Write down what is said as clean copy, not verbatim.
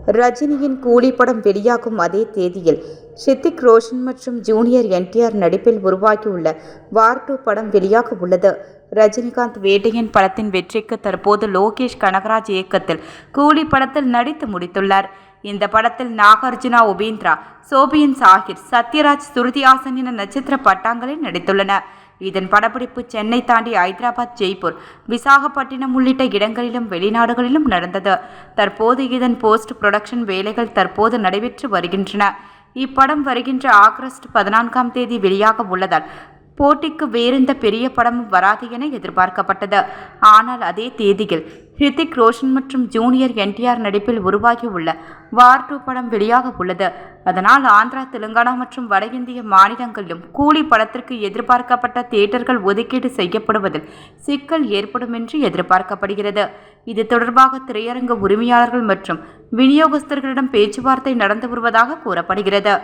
ரஜினியின் கூலி படம் வெளியாகும் அதே தேதியில் ஹிருத்திக் ரோஷன் மற்றும் ஜூனியர் என்டிஆர் நடிப்பில் உருவாகியுள்ள வார் 2 படம் வெளியாக உள்ளது. ரஜினிகாந்த் வேட்டையன் படத்தின் வெற்றிக்கு தற்போது லோகேஷ் கனகராஜ் இயக்கத்தில் கூலி படத்தில் நடித்து முடித்துள்ளார். இந்த படத்தில் நாகார்ஜுனா, உபேந்திரா, சோபியன் சாஹிர், சத்யராஜ், ஸ்ருதி ஹாசன் என நட்சத்திர பட்டாங்களில் நடித்துள்ளனர். இதன் படப்பிடிப்பு சென்னை தாண்டி ஹைதராபாத், ஜெய்ப்பூர், விசாகப்பட்டினம் உள்ளிட்ட இடங்களிலும் வெளிநாடுகளிலும் நடந்தது. தற்போது இதன் போஸ்ட் புரொடக்ஷன் வேலைகள் தற்போது நடைபெற்று வருகின்றன. இப்படம் வருகின்ற ஆகஸ்ட் 14ஆம் தேதி வெளியாக உள்ளதால் போட்டிக்கு வேறெந்த பெரிய படமும் வராது என எதிர்பார்க்கப்பட்டது. ஆனால் அதே தேதியில் ஹிருத்திக் ரோஷன் மற்றும் ஜூனியர் என்டிஆர் நடிப்பில் உருவாகியுள்ள வார் 2 படம் வெளியாக உள்ளது. அதனால் ஆந்திரா, தெலுங்கானா மற்றும் வட இந்திய மாநிலங்களிலும் கூலி படத்திற்கு எதிர்பார்க்கப்பட்ட தியேட்டர்கள் ஒதுக்கீடு செய்யப்படுவதில் சிக்கல் ஏற்படும் என்று எதிர்பார்க்கப்படுகிறது. இது தொடர்பாக திரையரங்க உரிமையாளர்கள் மற்றும் விநியோகஸ்தர்களிடம் பேச்சுவார்த்தை நடந்து வருவதாக கூறப்படுகிறது.